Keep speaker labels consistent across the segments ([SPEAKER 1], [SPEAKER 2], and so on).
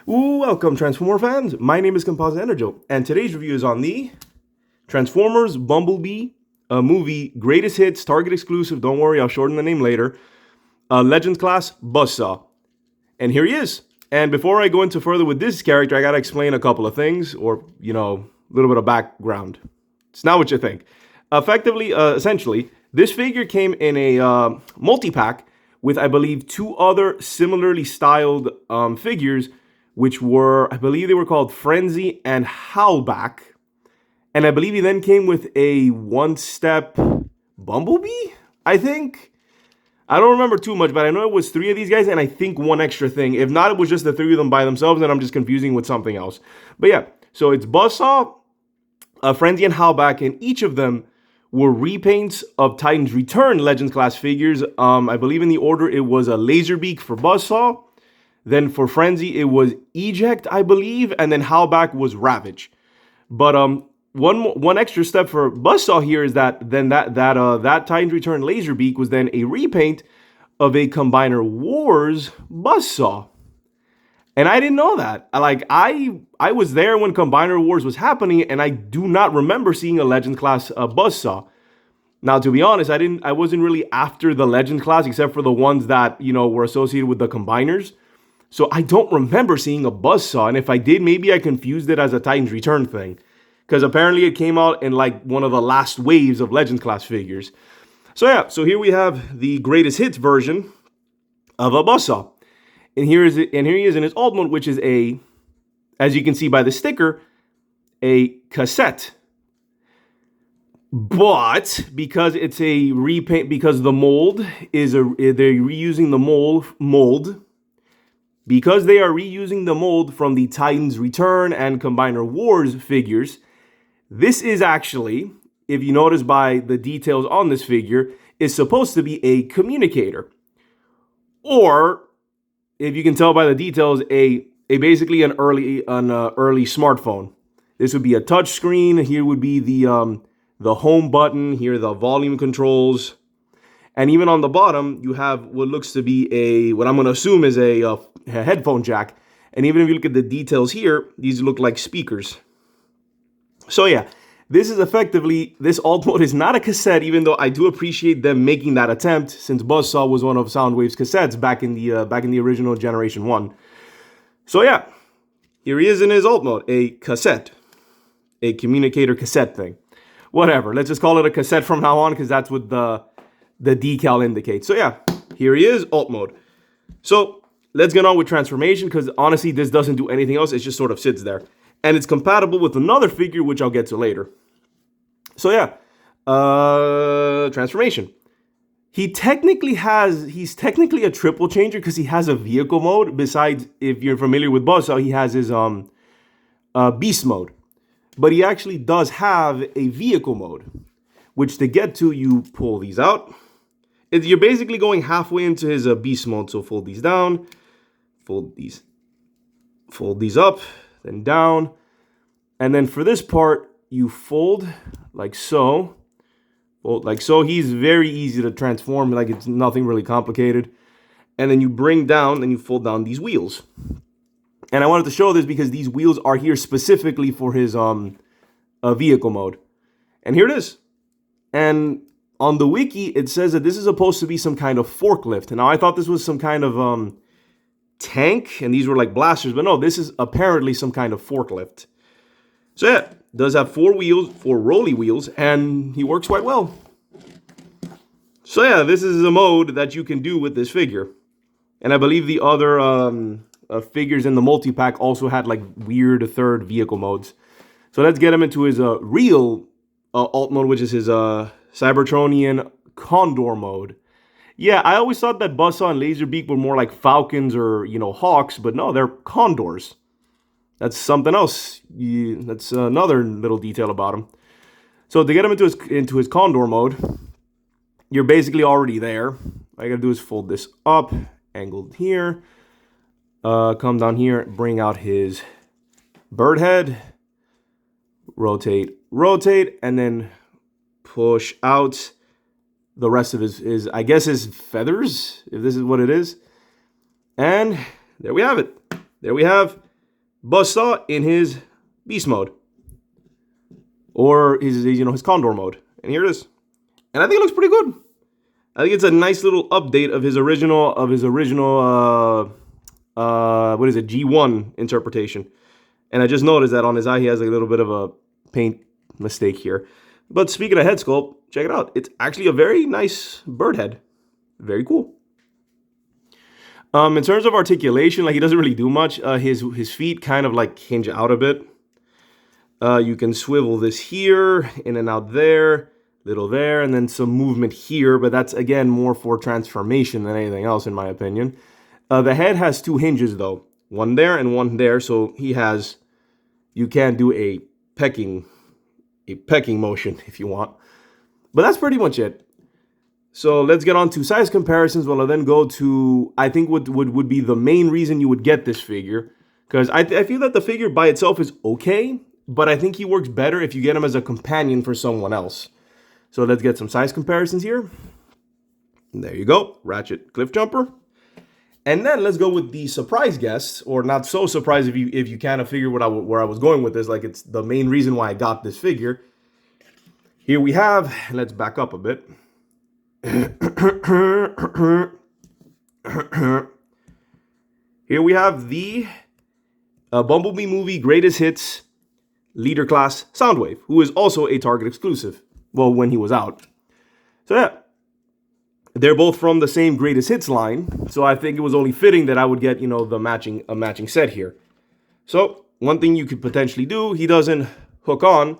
[SPEAKER 1] Welcome, Transformer fans. My name is Composite Enerjoe, and today's review is on the Transformers Bumblebee, a movie, greatest hits, Target exclusive. Don't worry, I'll shorten the name later. Legends class Buzzsaw, and here he is. And before I go into further with this character, I gotta explain a couple of things, or a little bit of background. It's not what you think. Essentially, this figure came in a multi-pack with, I believe, two other similarly styled figures, which were, I believe they were called Frenzy and Howlback. And I believe he then came with a one-step Bumblebee, I think. I don't remember too much, but I know it was three of these guys, and I think one extra thing. If not, it was just the three of them by themselves, and I'm just confusing with something else. But yeah, so it's Buzzsaw, Frenzy, and Howlback, and each of them were repaints of Titan's Return Legends class figures. I believe in the order it was a Laserbeak for Buzzsaw. Then for Frenzy, it was Eject, I believe, and then Howlback was Ravage. But one extra step for Buzzsaw here is that then that Titan's Return Laserbeak was then a repaint of a Combiner Wars Buzzsaw. And I didn't know that. I was there when Combiner Wars was happening, and I do not remember seeing a Legend class Buzzsaw. Now, to be honest, I wasn't really after the Legend class, except for the ones that were associated with the Combiners. So I don't remember seeing a Buzzsaw, and if I did, maybe I confused it as a Titan's Return thing. Because apparently it came out in like one of the last waves of Legends class figures. So yeah, so here we have the greatest hits version of a Buzzsaw. And here he is in his alt mode, which is as you can see by the sticker, a cassette. But because it's a repaint, because the mold they're reusing the mold. Because they are reusing the mold from the Titan's Return and Combiner Wars figures, this is actually, if you notice by the details on this figure, is supposed to be a communicator. Or, if you can tell by the details, basically an early smartphone. This would be a touch screen. Here would be the home button. Here the volume controls. And even on the bottom, you have what looks to be what I'm going to assume is a headphone jack. And even if you look at the details here, these look like speakers. So yeah, this alt mode is not a cassette, even though I do appreciate them making that attempt, since Buzzsaw was one of Soundwave's cassettes back in the original Generation 1. So yeah, here he is in his alt mode, a cassette, a communicator cassette thing. Whatever, let's just call it a cassette from now on, because that's what the decal indicates. So yeah, here he is, alt mode. So let's get on with transformation, because honestly, this doesn't do anything else. It just sort of sits there. And it's compatible with another figure, which I'll get to later. So yeah, transformation. He's technically a triple changer, because he has a vehicle mode. Besides, if you're familiar with Buzzsaw, he has his beast mode. But he actually does have a vehicle mode, which to get to, you pull these out. You're basically going halfway into his beast mode. So fold these down, fold these up, then down. And then for this part, you fold like so. Fold like so. He's very easy to transform, like it's nothing really complicated. And then you bring down, and you fold down these wheels. And I wanted to show this because these wheels are here specifically for his vehicle mode. And here it is. And on the wiki, it says that this is supposed to be some kind of forklift. Now, I thought this was some kind of tank, and these were like blasters. But no, this is apparently some kind of forklift. So yeah, does have four rolly wheels, and he works quite well. So yeah, this is a mode that you can do with this figure. And I believe the other figures in the multi-pack also had like weird third vehicle modes. So let's get him into his real alt mode, which is his Cybertronian Condor mode. Yeah, I always thought that Buzzsaw and Laserbeak were more like Falcons or, Hawks, but no, they're Condors. That's something else. That's another little detail about him. So to get him into his Condor mode, you're basically already there. All I gotta do is fold this up, angled here, come down here, bring out his bird head, rotate, and then push out the rest of his I guess his feathers, if this is what it is. And there we have it. there we have Buzzsaw in his beast mode, or his Condor mode. And here it is. And I think it looks pretty good. I think it's a nice little update of his original what is it, G1 interpretation. And I just noticed that on his eye he has a little bit of a paint mistake here. But speaking of head sculpt, check it out. It's actually a very nice bird head. Very cool. In terms of articulation, like, he doesn't really do much. His feet kind of like hinge out a bit. You can swivel this here, in and out there, little there, and then some movement here. But that's, again, more for transformation than anything else, in my opinion. The head has two hinges, though. One there and one there. So you can do a pecking motion if you want. But that's pretty much it. So let's get on to size comparisons. Well, I'll then go to, I think, what would be the main reason you would get this figure. Because I feel that the figure by itself is okay, but I think he works better if you get him as a companion for someone else. So let's get some size comparisons here. There you go, Ratchet Cliff Jumper. And then let's go with the surprise guess, or not so surprised if you kind of figure where I was going with this. Like, it's the main reason why I got this figure. Here we have, let's back up a bit. Here we have the Bumblebee movie Greatest Hits Leader Class Soundwave, who is also a Target exclusive. Well, when he was out. So yeah, they're both from the same Greatest Hits line. So I think it was only fitting that I would get, a matching set here. So one thing you could potentially do, he doesn't hook on,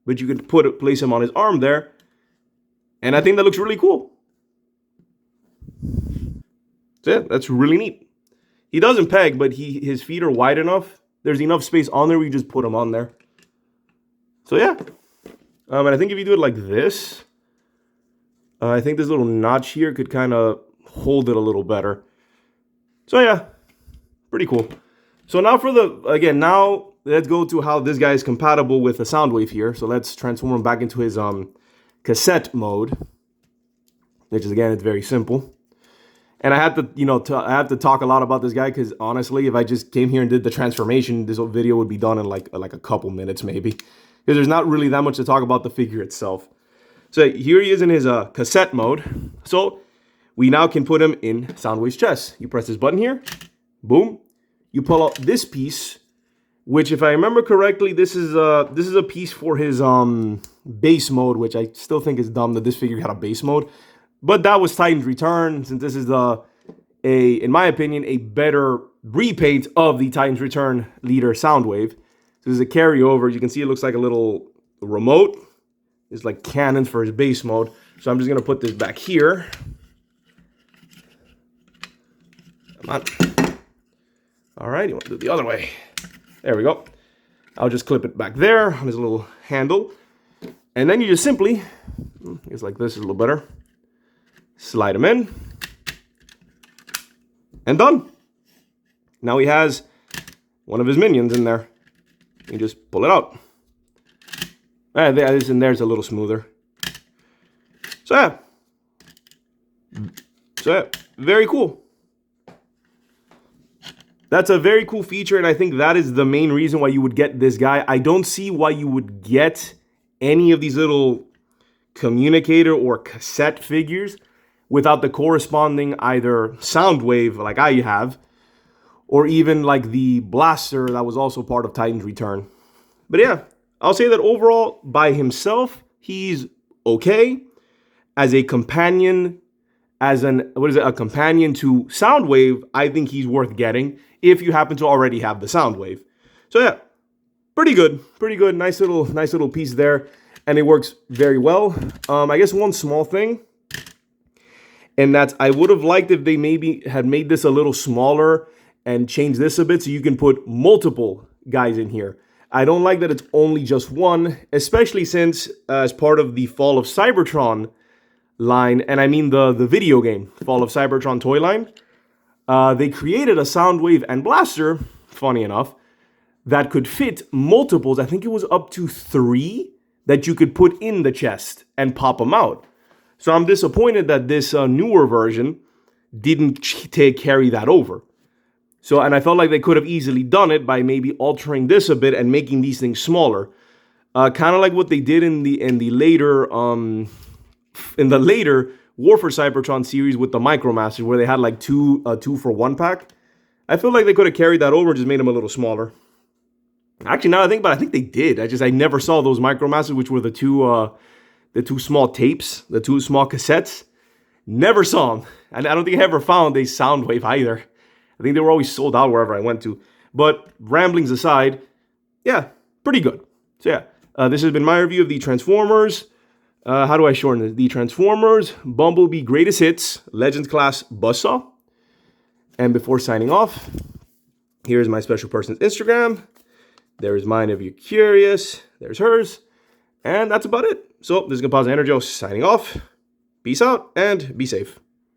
[SPEAKER 1] but you could place him on his arm there. And I think that looks really cool. So yeah, that's really neat. He doesn't peg, but his feet are wide enough. There's enough space on there where you just put him on there. So yeah. And I think if you do it like this, I think this little notch here could kind of hold it a little better. So yeah, pretty cool. So now now let's go to how this guy is compatible with the Soundwave here. So let's transform him back into his cassette mode, which is, again, it's very simple. And I have to, I have to talk a lot about this guy because, honestly, if I just came here and did the transformation, this video would be done in like a couple minutes maybe, because there's not really that much to talk about the figure itself. So here he is in his cassette mode. So we now can put him in Soundwave's chest. You press this button here, boom. You pull out this piece, which, if I remember correctly, this is a piece for his base mode, which I still think is dumb that this figure had a base mode. But that was Titan's Return, since this is in my opinion, a better repaint of the Titan's Return leader Soundwave. So there's a carryover. You can see it looks like a little remote. It's like cannons for his base mode. So I'm just gonna put this back here. Come on. All right, you want to do it the other way. There we go. I'll just clip it back there on his little handle. And then you just simply, it's like this is a little better. Slide him in. And done. Now he has one of his minions in there. You just pull it out. This in there's a little smoother. So yeah, very cool. That's a very cool feature, and I think that is the main reason why you would get this guy. I don't see why you would get any of these little communicator or cassette figures without the corresponding either Soundwave like I have, or even like the blaster that was also part of Titan's Return. But yeah, I'll say that overall, by himself, he's okay. As a companion, a companion to Soundwave, I think he's worth getting if you happen to already have the Soundwave. So yeah, pretty good, nice little piece there, and it works very well. I guess one small thing, and that's I would have liked if they maybe had made this a little smaller and changed this a bit so you can put multiple guys in here. I don't like that it's only just one, especially since as part of the Fall of Cybertron line, and I mean the video game, Fall of Cybertron toy line, they created a Soundwave and blaster, funny enough, that could fit multiples. I think it was up to 3 that you could put in the chest and pop them out. So I'm disappointed that this newer version didn't carry that over. So, and I felt like they could have easily done it by maybe altering this a bit and making these things smaller. Kind of like what they did in the later War for Cybertron series with the Micromasters, where they had like two for one pack. I feel like they could have carried that over and just made them a little smaller. Actually, now I think about it, I think they did. I never saw those Micromasters, which were the two small tapes, the two small cassettes. Never saw them. And I don't think I ever found a Soundwave either. I think they were always sold out wherever I went to. But ramblings aside, yeah, pretty good. So yeah, this has been my review of the Transformers. How do I shorten this? The Transformers Bumblebee Greatest Hits Legends Class Buzzsaw. And before signing off, here's my special person's Instagram. There's mine if you're curious. There's hers. And that's about it. So this is Composite Enerjoe signing off. Peace out and be safe.